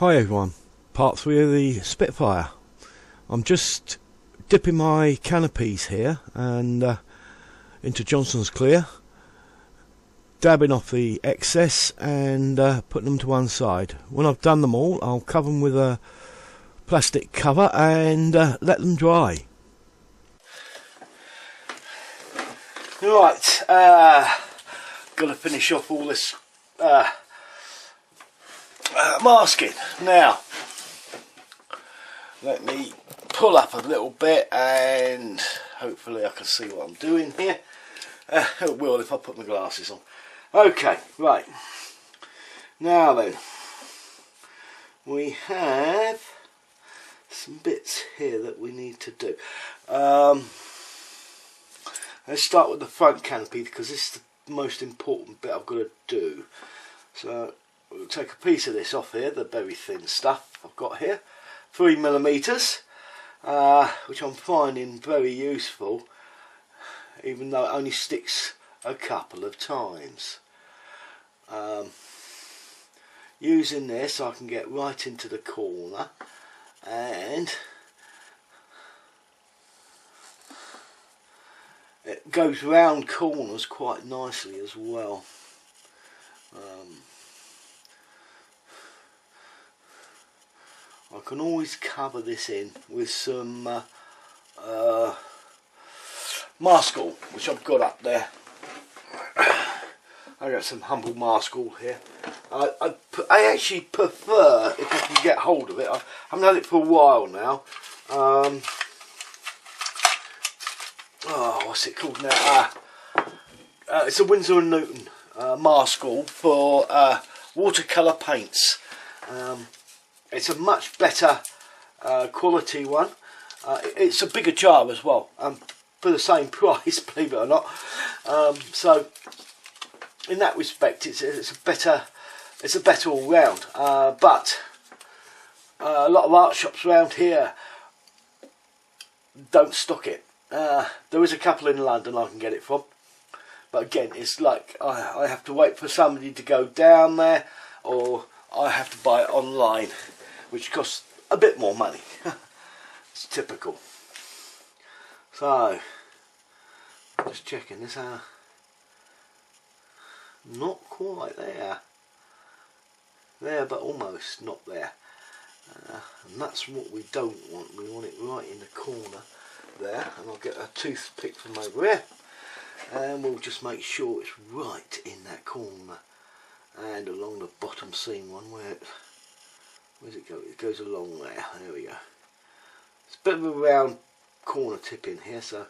Hi everyone, part 3 of the Spitfire. I'm just dipping my canopies here and into Johnson's Clear, dabbing off the excess and putting them to one side. When I've done them all, I'll cover them with a plastic cover and let them dry. Right, gotta finish off all this masking. Now, let me pull up a little bit and hopefully I can see what I'm doing here. It will if I put my glasses on. Okay, right. Now then, we have some bits here that we need to do. Let's start with the front canopy because this is the most important bit I've got to do. So we'll take a piece of this off here, the very thin stuff I've got here, 3mm, which I'm finding very useful, even though it only sticks a couple of times. Using this, I can get right into the corner, and it goes round corners quite nicely as well. I can always cover this in with some maskell, which I've got up there. I got some humble maskell here. I actually prefer, if I can get hold of it, I haven't had it for a while now. What's it called now? It's a Winsor & Newton maskell for watercolour paints. It's a much better quality one. It's a bigger jar as well, for the same price, believe it or not. So in that respect, it's a better all round. But a lot of art shops around here don't stock it. There is a couple in London I can get it from, but again, it's like I have to wait for somebody to go down there, or I have to buy it online, which costs a bit more money. It's typical. So, just checking this out. Not quite there. There, but almost not there. And that's what we don't want. We want it right in the corner there. And I'll get a toothpick from over here, and we'll just make sure it's right in that corner and along the bottom seam one. Where's it go? It goes along there. There we go. It's a bit of a round corner tip in here, so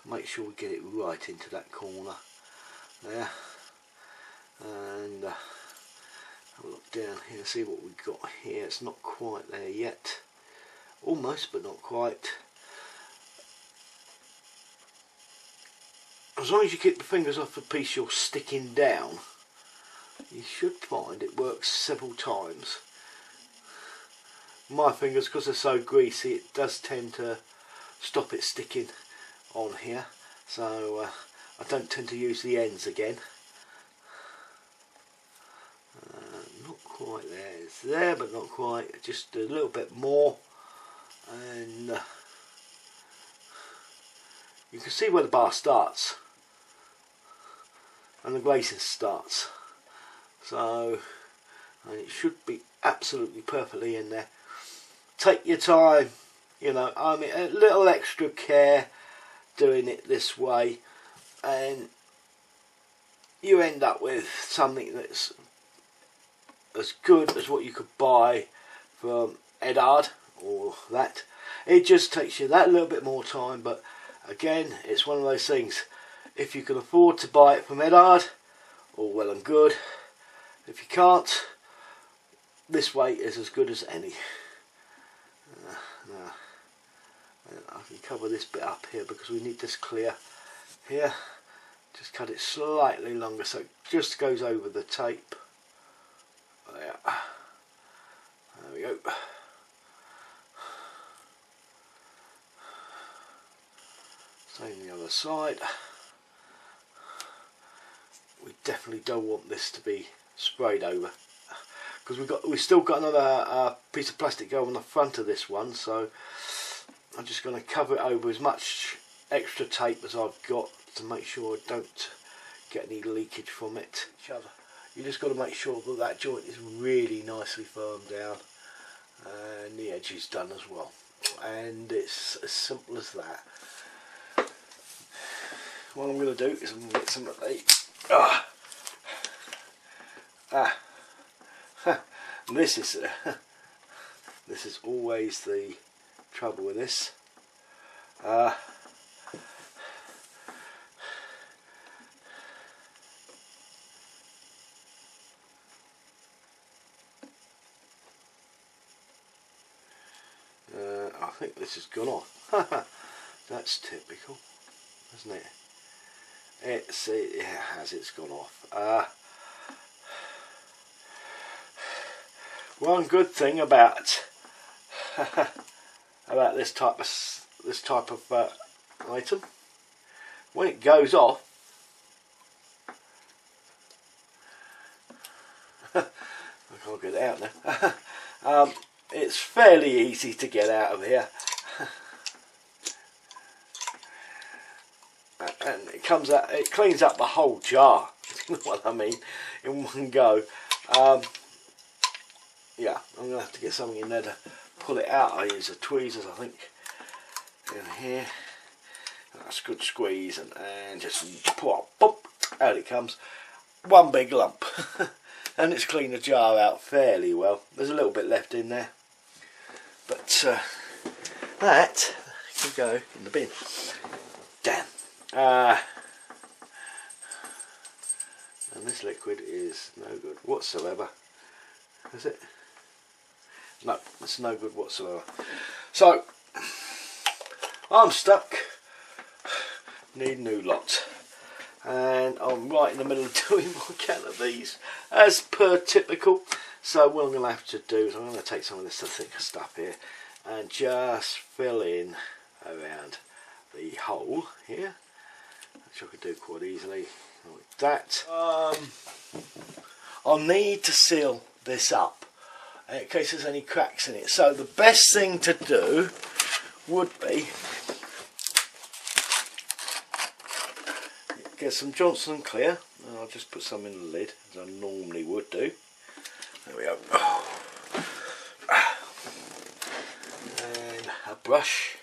make sure we get it right into that corner there. And have a look down here, see what we've got here. It's not quite there yet. Almost, but not quite. As long as you keep the fingers off the piece you're sticking down, you should find it works several times. My fingers, because they're so greasy, it does tend to stop it sticking on here, so I don't tend to use the ends again. Not quite there. It's there, but not quite. Just a little bit more, and you can see where the bar starts and the glazing starts. So, and it should be absolutely perfectly in there. Take your time, you know, I mean, a little extra care doing it this way, and you end up with something that's as good as what you could buy from Edard or that. It just takes you that little bit more time, but again, it's one of those things. If you can afford to buy it from Edard, all well and good. If you can't, this way is as good as any. Now, I can cover this bit up here because we need this clear here. Just cut it slightly longer so it just goes over the tape. There we go. Same the other side. We definitely don't want this to be sprayed over. because we've still got another piece of plastic go on the front of this one, so I'm just going to cover it over as much extra tape as I've got to make sure I don't get any leakage from it. You just got to make sure that that joint is really nicely firmed down and the edge is done as well, and it's as simple as that. What I'm going to do is I'm going to get some of the this is always the trouble with this. I think this has gone off. That's typical, isn't it? It has. It's gone off. One good thing about about this type of item, when it goes off, I can't get it out now. It's fairly easy to get out of here, and it comes out. It cleans up the whole jar. You know what I mean? In one go. Yeah, I'm gonna have to get something in there to pull it out. I use the tweezers, I think, in here. That's a good squeeze, and just pop, out it comes. One big lump, and it's cleaned the jar out fairly well. There's a little bit left in there, but that can go in the bin. Damn. And this liquid is no good whatsoever, is it? No, it's no good whatsoever. So I'm stuck. Need a new lot, and I'm right in the middle of doing my can of these, as per typical. So what I'm going to have to do is I'm going to take some of this thicker stuff here and just fill in around the hole here, which I could do quite easily like that. I'll need to seal this up in case there's any cracks in it. So the best thing to do would be get some Johnson & Clear, and I'll just put some in the lid as I normally would do. There we go. And a brush.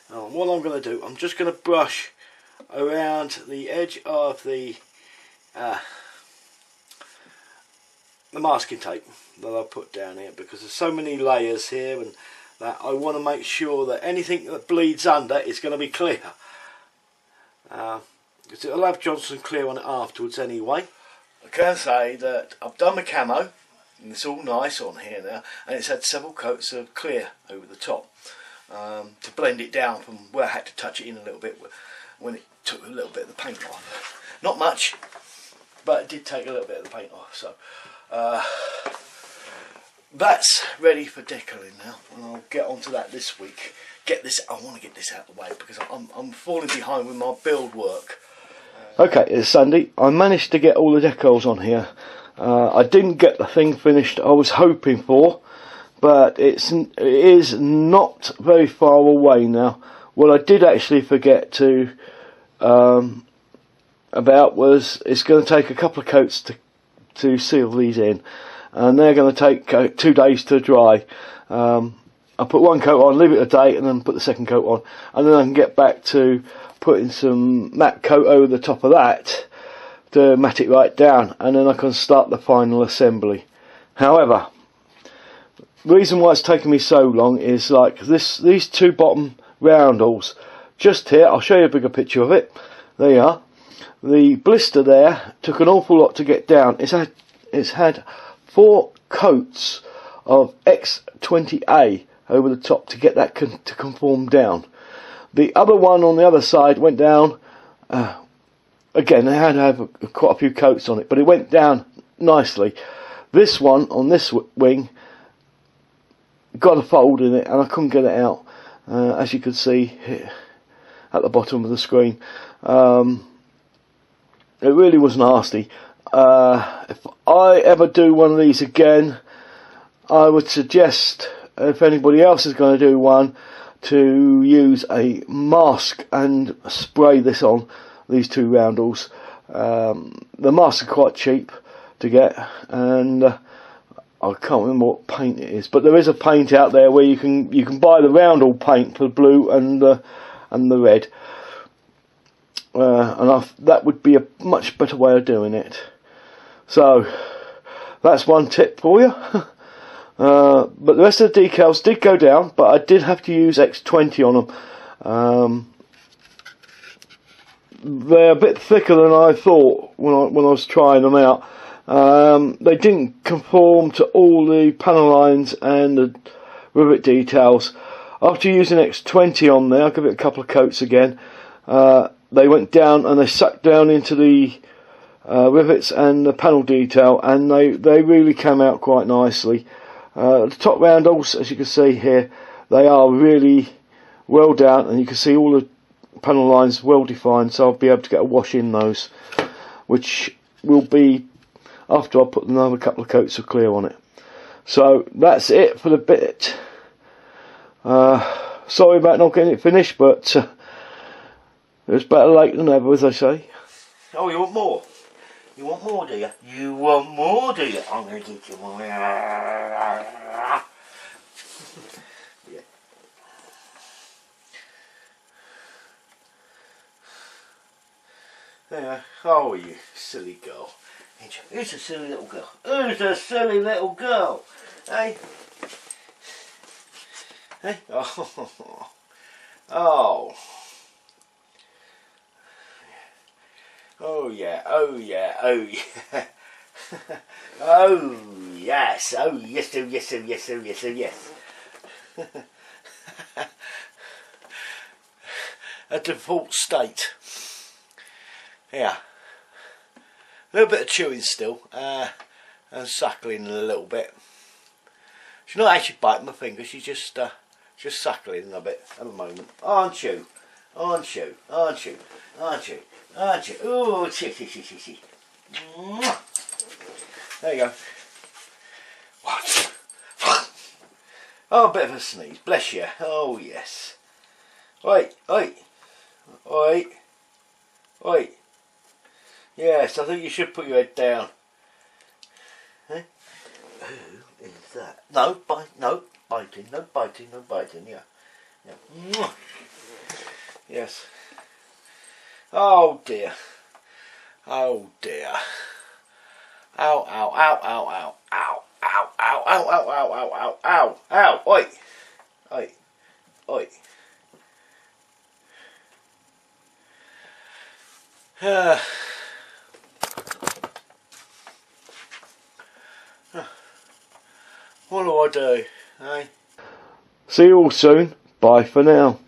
And what I'm going to do, I'm just going to brush around the edge of the masking tape that I've put down here, because there's so many layers here, and that I want to make sure that anything that bleeds under is going to be clear. Because it'll have Johnson Clear on it afterwards anyway. I can say that I've done my camo, and it's all nice on here now, and it's had several coats of clear over the top to blend it down from where I had to touch it in a little bit when it took a little bit of the paint off. Not much, but it did take a little bit of the paint off. So that's ready for decaling now, and I'll get onto that this week. I want to get this out of the way because I'm falling behind with my build work. Okay, it's Sunday. I managed to get all the decals on here. I didn't get the thing finished I was hoping for, but it is not very far away now. What I did actually forget to about was it's going to take a couple of coats to seal these in, and they're going to take 2 days to dry. I'll put one coat on, leave it a day, and then put the second coat on, and then I can get back to putting some matte coat over the top of that to matte it right down, and then I can start the final assembly. However, the reason why it's taken me so long is like these two bottom roundels just here. I'll show you a bigger picture of it. There you are. The blister there took an awful lot to get down. It's had 4 coats of X20A over the top to get that to conform down. The other one on the other side went down, again it had to have quite a few coats on it, but it went down nicely. This one on this wing got a fold in it, and I couldn't get it out, as you can see here at the bottom of the screen. It really was nasty. if I ever do one of these again, I would suggest, if anybody else is going to do one, to use a mask and spray this on these two roundels. The masks are quite cheap to get, and I can't remember what paint it is, but there is a paint out there where you can buy the roundel paint for the blue and the red, and that would be a much better way of doing it. So that's one tip for you. But the rest of the decals did go down, but I did have to use X20 on them. They're a bit thicker than I thought when I was trying them out. They didn't conform to all the panel lines and the rivet details. After using X20 on there, I'll give it a couple of coats again. They went down and they sucked down into the rivets and the panel detail, and they really came out quite nicely. The top roundels, as you can see here, they are really well down, and you can see all the panel lines well defined, so I'll be able to get a wash in those, which will be after I put another couple of coats of clear on it. So that's it for the bit. Sorry about not getting it finished, but it's better late than never, as they say. Oh, you want more? You want more, do you? You want more, do you? I'm going to get you more. Yeah. Yeah. Oh, you silly girl. Who's a silly little girl? Who's a silly little girl? Hey? Hey? Oh. Oh. Oh yeah, oh yeah, oh yeah. Oh yes, oh yes, oh yes, oh yes, oh yes, oh yes. A default state. Yeah. A little bit of chewing still, and suckling a little bit. She's not actually biting my finger, she's just suckling a bit at the moment. Aren't you? Aren't you? Aren't you? Aren't you? Aren't you? Ooh, chee. There you go. Oh, a bit of a sneeze. Bless you. Oh, yes. Oi, oi. Oi. Oi. Yes, I think you should put your head down. Eh? Who is that? No, no biting, no biting, no biting, yeah. Yeah. Yes. Oh dear. Oh dear. Ow, ow, ow, ow, ow, ow, ow, ow, ow, ow, ow, ow, ow, ow, ow, oi, oi, oi. What do I do, eh? See you all soon. Bye for now.